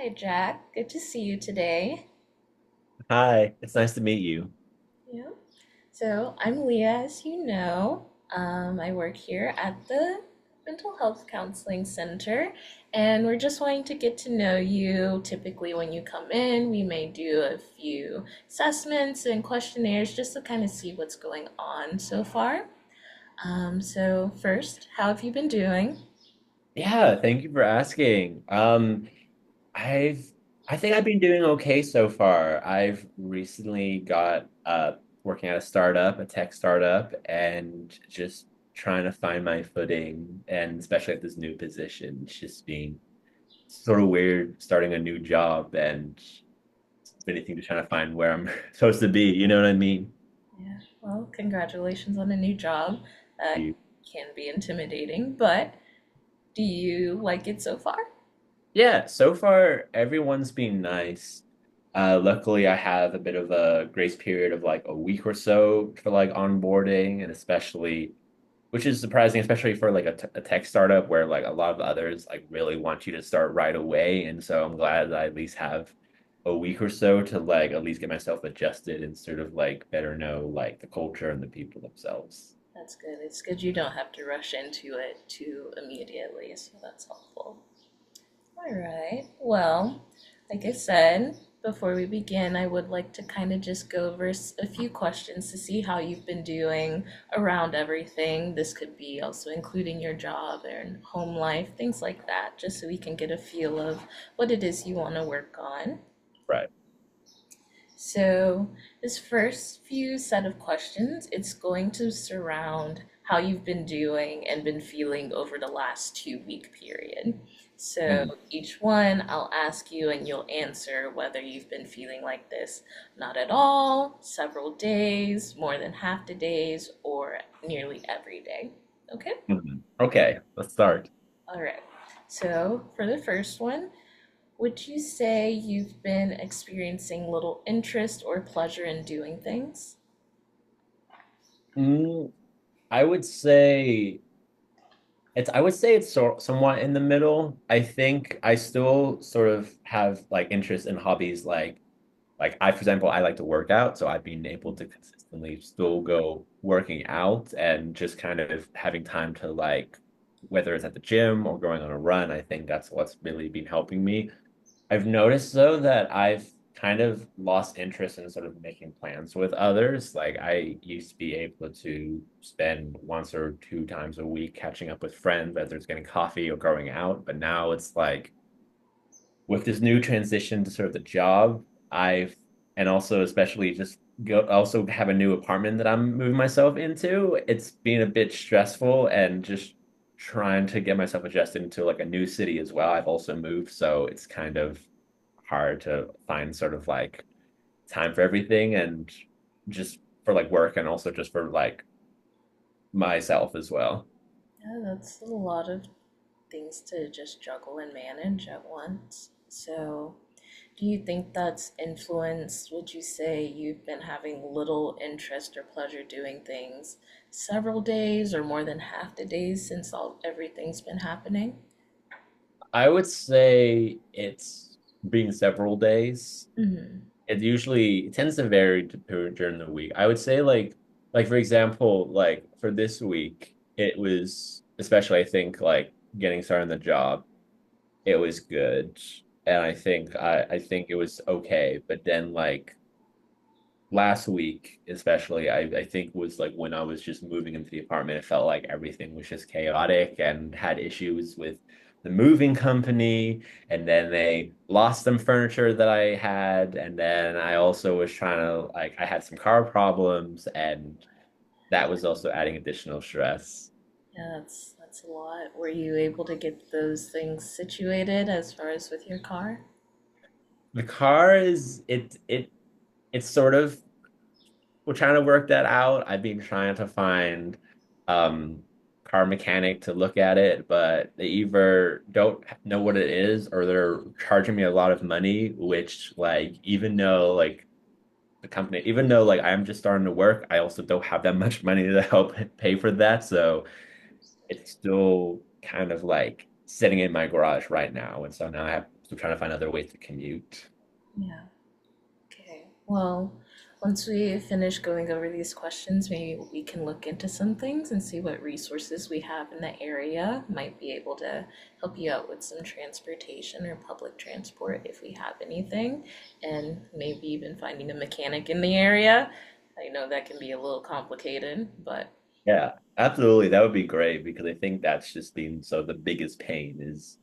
Hi, Jack. Good to see you today. Hi, it's nice to meet you. Yeah. So, I'm Leah, as you know. I work here at the Mental Health Counseling Center, and we're just wanting to get to know you. Typically, when you come in, we may do a few assessments and questionnaires just to kind of see what's going on so far. So, first, how have you been doing? Yeah, thank you for asking. I've I think I've been doing okay so far. I've recently got working at a startup, a tech startup, and just trying to find my footing, and especially at this new position, it's just being sort of weird starting a new job and anything to trying to find where I'm supposed to be. You know what I mean? Yeah. Well, congratulations on a new job. That can be intimidating, but do you like it so far? Yeah, so far everyone's been nice. Luckily, I have a bit of a grace period of like a week or so for like onboarding, and especially, which is surprising, especially for like a tech startup where like a lot of others like really want you to start right away. And so I'm glad that I at least have a week or so to like at least get myself adjusted and sort of like better know like the culture and the people themselves. That's good. It's good you don't have to rush into it too immediately, so that's helpful. All right. Well, like I said, before we begin, I would like to kind of just go over a few questions to see how you've been doing around everything. This could be also including your job and home life, things like that, just so we can get a feel of what it is you want to work on. Right. So, this first few set of questions, it's going to surround how you've been doing and been feeling over the last 2 week period. So, Mhm. each one I'll ask you and you'll answer whether you've been feeling like this not at all, several days, more than half the days, or nearly every day. Okay? Mhm. Okay, let's start. All right. So, for the first one, would you say you've been experiencing little interest or pleasure in doing things? Mm, I would say. I would say it's somewhat in the middle. I think I still sort of have like interest in hobbies for example, I like to work out, so I've been able to consistently still go working out and just kind of having time to like whether it's at the gym or going on a run, I think that's what's really been helping me. I've noticed though that I've kind of lost interest in sort of making plans with others. Like I used to be able to spend once or two times a week catching up with friends, whether it's getting coffee or going out. But now it's like with this new transition to sort of the job, I've and also especially just go also have a new apartment that I'm moving myself into. It's been a bit stressful and just trying to get myself adjusted into like a new city as well. I've also moved, so it's kind of hard to find sort of like time for everything and just for like work and also just for like myself as well. Yeah, that's a lot of things to just juggle and manage at once. So, do you think that's influenced? Would you say you've been having little interest or pleasure doing things several days or more than half the days since everything's been happening? I would say it's been several days. Hmm. It tends to vary during the week. I would say like for example, like for this week, it was especially I think like getting started in the job, it was good. And I think it was okay. But then like last week, especially, I think was like when I was just moving into the apartment, it felt like everything was just chaotic and had issues with the moving company. And then they lost some furniture that I had. And then I also was trying to, like, I had some car problems, and that was also adding additional stress. Yeah, that's a lot. Were you able to get those things situated as far as with your car? The car it's sort of we're trying to work that out. I've been trying to find um car mechanic to look at it, but they either don't know what it is or they're charging me a lot of money, which like even though like the company, even though like I'm just starting to work, I also don't have that much money to help pay for that. So it's still kind of like sitting in my garage right now. And so now I have still trying to find other ways to commute. Yeah. Okay. Well, once we finish going over these questions, maybe we can look into some things and see what resources we have in the area might be able to help you out with some transportation or public transport if we have anything, and maybe even finding a mechanic in the area. I know that can be a little complicated, but Yeah, absolutely. That would be great because I think that's just been so the biggest pain is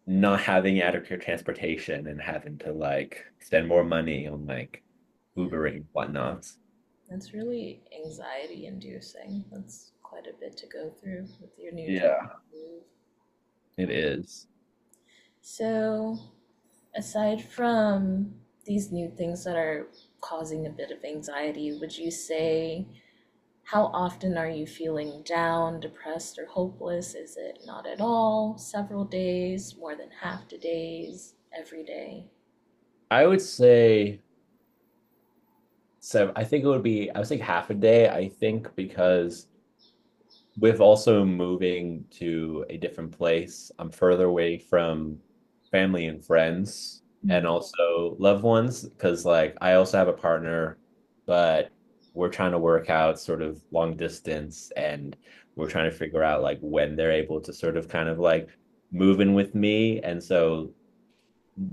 not having adequate transportation and having to like spend more money on like yeah, Ubering and whatnot. that's really anxiety inducing. That's quite a bit to go through with your new job Yeah, move. it is. So, aside from these new things that are causing a bit of anxiety, would you say how often are you feeling down, depressed, or hopeless? Is it not at all? Several days, more than half the days, every day? I would say so. I think it would be, I would say half a day, I think, because with also moving to a different place, I'm further away from family and friends and Mm. also loved ones because like I also have a partner, but we're trying to work out sort of long distance and we're trying to figure out like when they're able to sort of kind of like move in with me. And so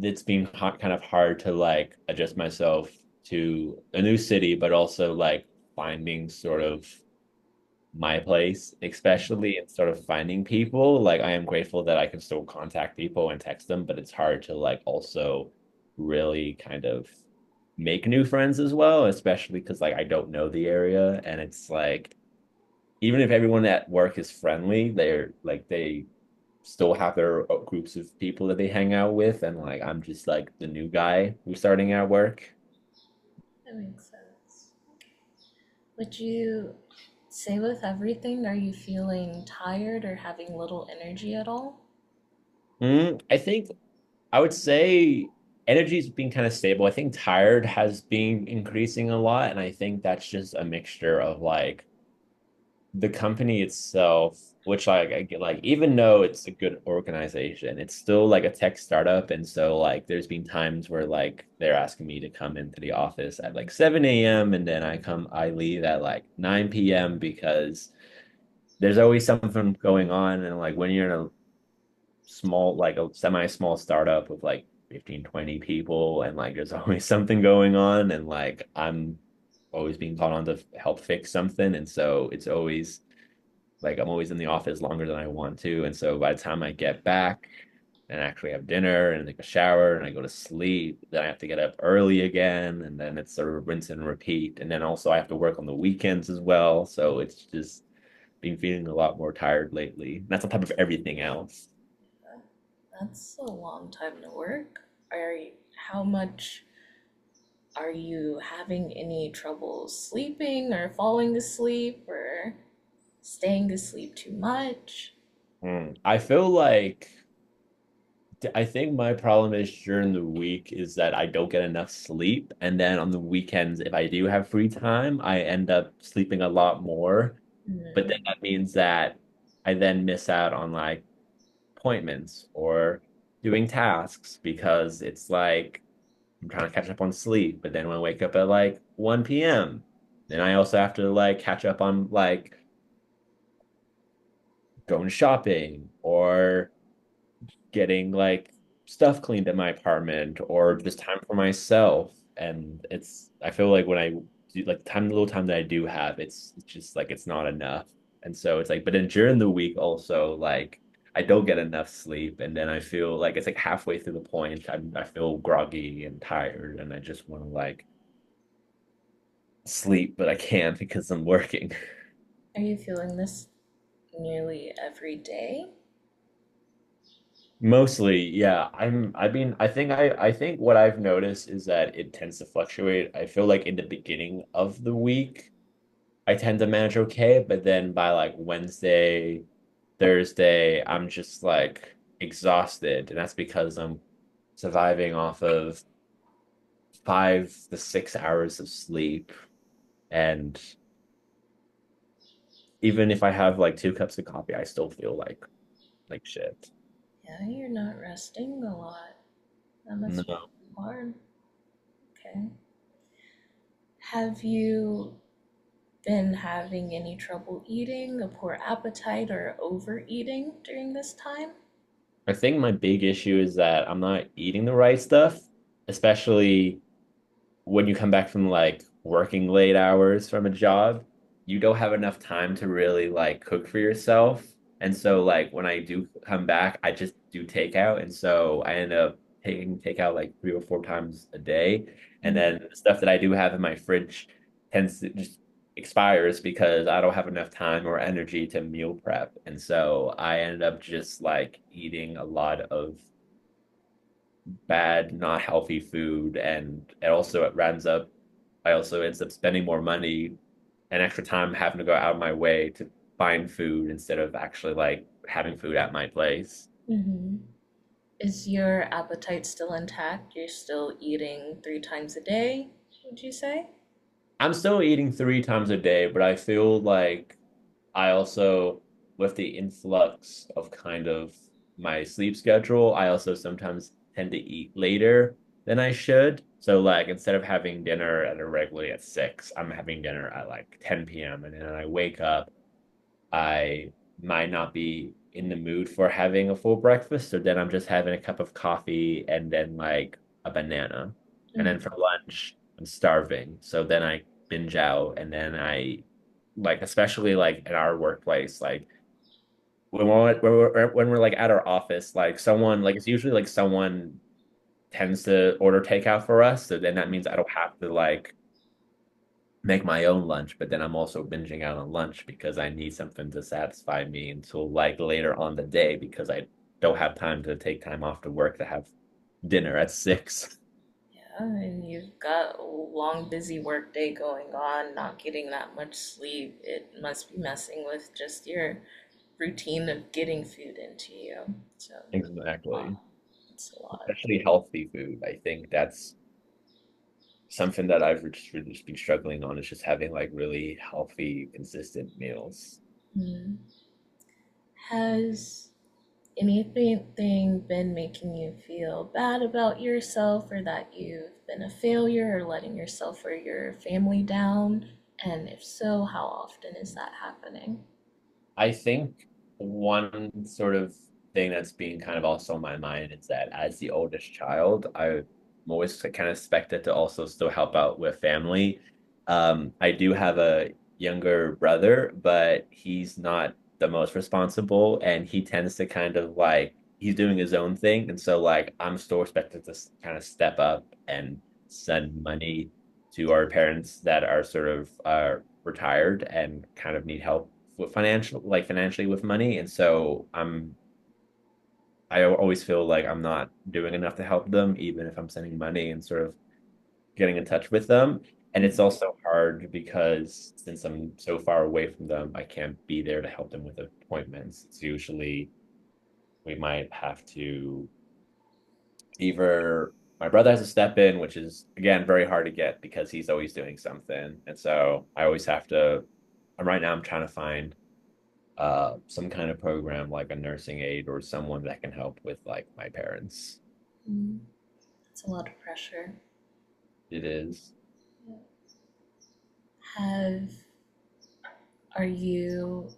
it's been kind of hard to like adjust myself to a new city, but also like finding sort of my place, especially in sort of finding people. Like I am grateful that I can still contact people and text them, but it's hard to like also really kind of make new friends as well, especially because like I don't know the area and it's like even if everyone at work is friendly, they're like they still have their groups of people that they hang out with and like I'm just like the new guy who's starting at work. That makes sense. Would you say with everything, are you feeling tired or having little energy at all? I think I would say energy's been kind of stable. I think tired has been increasing a lot, and I think that's just a mixture of like the company itself, which like I get like even though it's a good organization, it's still like a tech startup, and so like there's been times where like they're asking me to come into the office at like 7 a.m. and then I leave at like 9 p.m. because there's always something going on, and like when you're in a small, like a semi-small startup with like 15, 20 people, and like there's always something going on, and like I'm always being called on to help fix something. And so it's always like I'm always in the office longer than I want to. And so by the time I get back and actually have dinner and take a shower and I go to sleep, then I have to get up early again. And then it's sort of rinse and repeat. And then also I have to work on the weekends as well. So it's just been feeling a lot more tired lately. That's on top of everything else. That's a long time to work. How much are you having any trouble sleeping or falling asleep or staying asleep too much? I feel like I think my problem is during the week is that I don't get enough sleep. And then on the weekends, if I do have free time, I end up sleeping a lot more. But then Mm. that means that I then miss out on like appointments or doing tasks because it's like I'm trying to catch up on sleep. But then when I wake up at like 1 p.m., then I also have to like catch up on like going shopping or getting like stuff cleaned in my apartment or just time for myself. And it's I feel like when I do like time the little time that I do have, it's just like it's not enough. And so it's like, but then during the week also like I don't get enough sleep, and then I feel like it's like halfway through the point I feel groggy and tired, and I just want to like sleep, but I can't because I'm working. Are you feeling this nearly every day? Mostly, yeah. I think what I've noticed is that it tends to fluctuate. I feel like in the beginning of the week, I tend to manage okay, but then by like Wednesday, Thursday, I'm just like exhausted. And that's because I'm surviving off of 5 to 6 hours of sleep. And even if I have like 2 cups of coffee, I still feel like shit. Yeah, you're not resting a lot. That must be No. hard. Okay. Have you been having any trouble eating, a poor appetite, or overeating during this time? I think my big issue is that I'm not eating the right stuff, especially when you come back from like working late hours from a job, you don't have enough time to really like cook for yourself. And so like when I do come back, I just do takeout. And so I end up taking takeout like 3 or 4 times a day. And Mm. then the stuff that I do have in my fridge tends to just expires because I don't have enough time or energy to meal prep. And so I end up just like eating a lot of bad, not healthy food, and I also ends up spending more money and extra time having to go out of my way to find food instead of actually like having food at my place. Mm-hmm. Is your appetite still intact? You're still eating 3 times a day, would you say? I'm still eating 3 times a day, but I feel like I also, with the influx of kind of my sleep schedule, I also sometimes tend to eat later than I should. So like instead of having dinner at a regularly at 6, I'm having dinner at like 10 p.m. And then I wake up, I might not be in the mood for having a full breakfast. So then I'm just having a cup of coffee and then like a banana. And then Mm. for lunch, I'm starving. So then I binge out and then I like especially like in our workplace, like when we're like at our office, like someone like it's usually like someone tends to order takeout for us. So then that means I don't have to like make my own lunch, but then I'm also binging out on lunch because I need something to satisfy me until like later on the day because I don't have time to take time off to work to have dinner at 6. Yeah, and you've got a long, busy work day going on, not getting that much sleep. It must be messing with just your routine of getting food into you. So, wow, Exactly. it's a lot. Especially healthy food. I think that's something that I've just been struggling on is just having like really healthy, consistent meals. Mm. Has anything been making you feel bad about yourself or that you've been a failure or letting yourself or your family down? And if so, how often is that happening? I think one sort of thing that's being kind of also on my mind is that as the oldest child, I'm always kind of expected to also still help out with family. I do have a younger brother, but he's not the most responsible, and he tends to kind of like he's doing his own thing, and so like I'm still expected to kind of step up and send money to our parents that are sort of retired and kind of need help with financially with money. And so I always feel like I'm not doing enough to help them, even if I'm sending money and sort of getting in touch with them. And it's also hard because since I'm so far away from them, I can't be there to help them with appointments. It's usually we might have to either my brother has to step in, which is again very hard to get because he's always doing something. And so I always have to, and right now I'm trying to find some kind of program like a nursing aide or someone that can help with like my parents. Mm, it's a lot of pressure. It is. Have Are you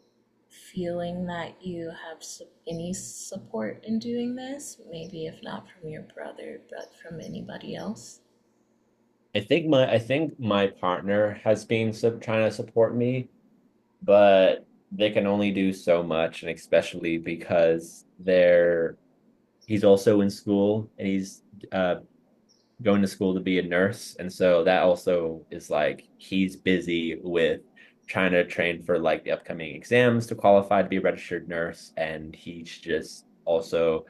feeling that you have any support in doing this? Maybe if not from your brother, but from anybody else? I think my partner has been trying to support me, but they can only do so much, and especially because he's also in school and he's uh going to school to be a nurse. And so that also is like he's busy with trying to train for like the upcoming exams to qualify to be a registered nurse. And he's just also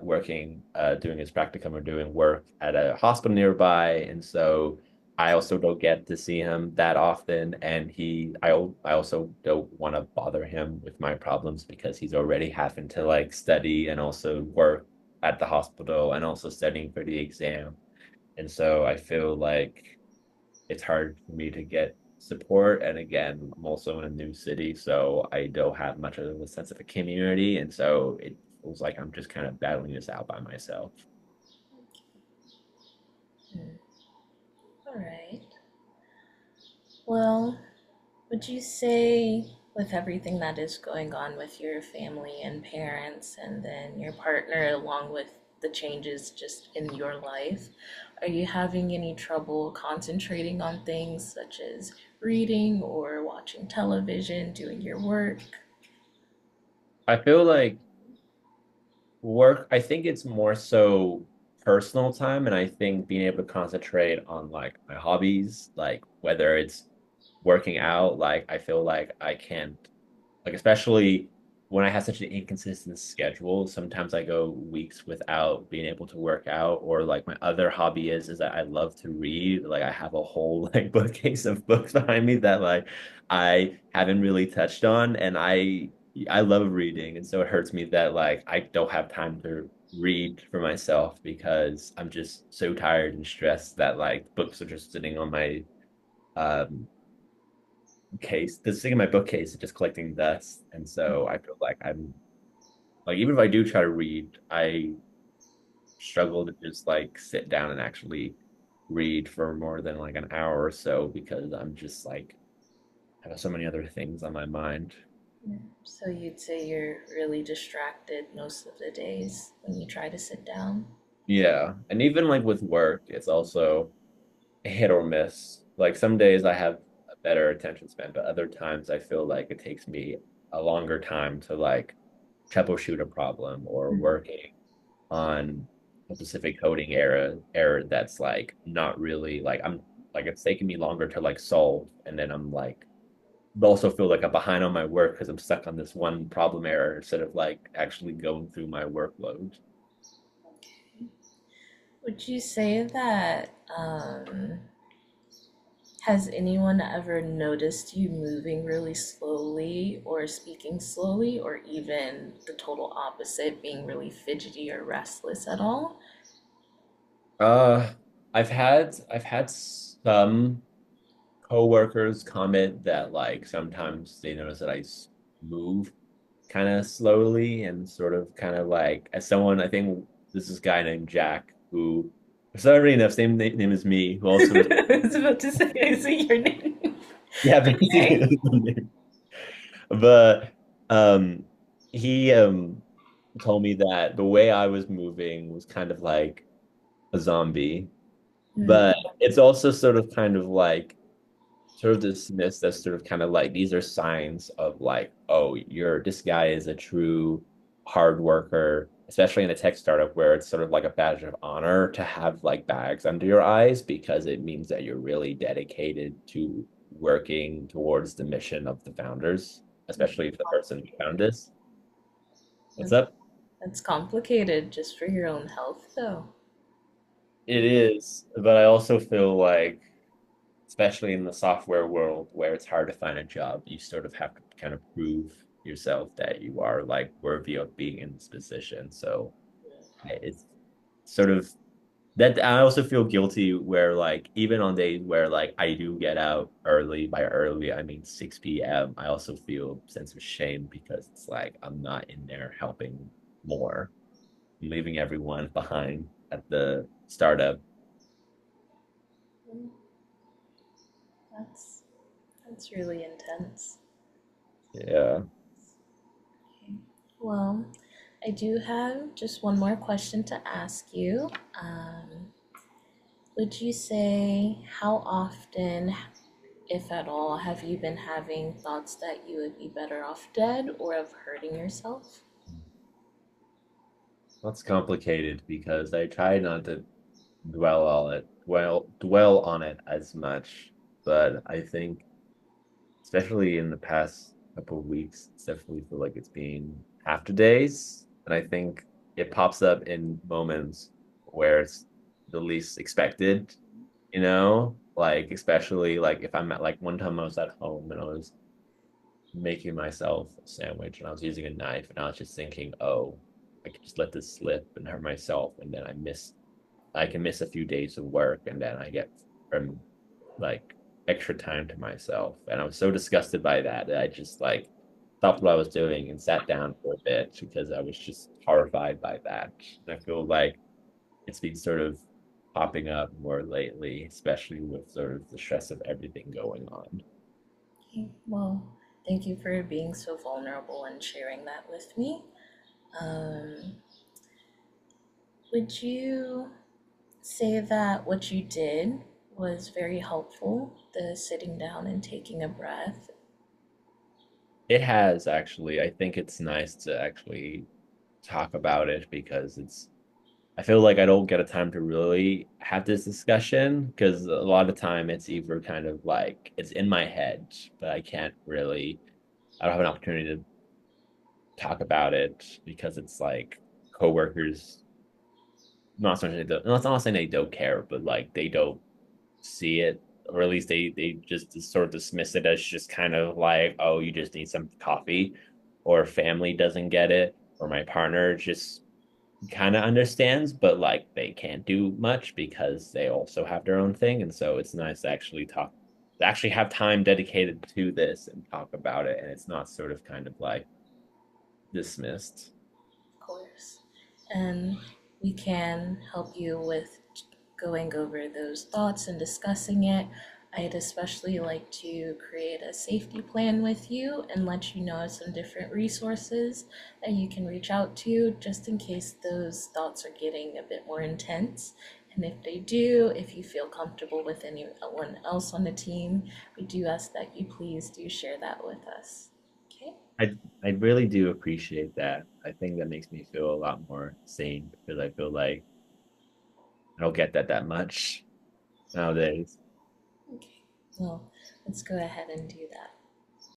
working, doing his practicum or doing work at a hospital nearby. And so I also don't get to see him that often. And I also don't want to bother him with my problems because he's already having to like study and also work at the hospital and also studying for the exam. And so I feel like it's hard for me to get support. And again, I'm also in a new city, so I don't have much of a sense of a community. And so it feels like I'm just kind of battling this out by myself. Hmm. All right. Well, would you say, with everything that is going on with your family and parents, and then your partner, along with the changes just in your life, are you having any trouble concentrating on things such as reading or watching television, doing your work? I feel like work, I think it's more so personal time, and I think being able to concentrate on like my hobbies, like whether it's working out, like I feel like I can't, like especially when I have such an inconsistent schedule, sometimes I go weeks without being able to work out. Or like my other hobby is that I love to read. Like I have a whole like bookcase of books behind me that like I haven't really touched on, and I love reading, and so it hurts me that like I don't have time to read for myself because I'm just so tired and stressed that like books are just sitting on my um case, the thing in my bookcase is just collecting dust. And so I feel like I'm like, even if I do try to read, I struggle to just like sit down and actually read for more than like an hour or so because I'm just like I have so many other things on my mind. So you'd say you're really distracted most of the days when you try to sit down? Yeah. And even like with work, it's also hit or miss. Like some days I have a better attention span, but other times I feel like it takes me a longer time to like troubleshoot a problem or working on a specific coding error that's like not really like I'm like it's taking me longer to like solve, and then I'm like also feel like I'm behind on my work because I'm stuck on this one problem error instead of like actually going through my workload. Would you say that has anyone ever noticed you moving really slowly or speaking slowly, or even the total opposite, being really fidgety or restless at all? Uh, I've had some coworkers comment that like sometimes they notice that move kind of slowly and sort of kind of like as someone I think this is a guy named Jack who sorry enough same name as me who also I was about to say, I see your name. yeah Okay. basically but he told me that the way I was moving was kind of like a zombie, but Mm, it's also sort of kind of like sort of dismissed as sort of kind of like these are signs of like, oh, this guy is a true hard worker, especially in a tech startup where it's sort of like a badge of honor to have like bags under your eyes because it means that you're really dedicated to working towards the mission of the founders, especially if the person who found this. What's up? that's complicated just for your own health, though. It is, but I also feel like especially in the software world where it's hard to find a job, you sort of have to kind of prove yourself that you are like worthy of being in this position. So it's sort of that I also feel guilty where like even on days where like I do get out early, by early I mean 6 p.m., I also feel a sense of shame because it's like I'm not in there helping more, I'm leaving everyone behind at the startup. Mm, That's that's really intense. Yeah. Okay. Well, I do have just one more question to ask you. Would you say how often, if at all, have you been having thoughts that you would be better off dead or of hurting yourself? That's complicated because I try not to dwell on it as much. But I think, especially in the past couple of weeks, it's definitely feel like it's been after days. And I think it pops up in moments where it's the least expected, like especially like if I'm at like one time I was at home and I was making myself a sandwich and I was using a knife and I was just thinking, oh, I could just let this slip and hurt myself, and then I can miss a few days of work, and then I get like extra time to myself. And I was so disgusted by that I just like stopped what I was doing and sat down for a bit because I was just horrified by that. And I feel like it's been sort of popping up more lately, especially with sort of the stress of everything going on. Okay, well, thank you for being so vulnerable and sharing that with me. Um, would you say that what you did was very helpful, the sitting down and taking a breath? It has actually. I think it's nice to actually talk about it because I feel like I don't get a time to really have this discussion because a lot of time it's either kind of like it's in my head, but I don't have an opportunity to talk about it because it's like coworkers, not saying not saying they don't care, but like they don't see it, or at least they just sort of dismiss it as just kind of like, oh, you just need some coffee, or family doesn't get it, or my partner just kind of understands, but like they can't do much because they also have their own thing. And so it's nice to actually have time dedicated to this and talk about it. And it's not sort of kind of like dismissed. Of course. And we can help you with going over those thoughts and discussing it. I'd especially like to create a safety plan with you and let you know some different resources that you can reach out to just in case those thoughts are getting a bit more intense. And if they do, if you feel comfortable with anyone else on the team, we do ask that you please do share that with us. Okay? I I really do appreciate that. I think that makes me feel a lot more sane because I feel like I don't get that much nowadays. Okay. Well, let's go ahead and do that.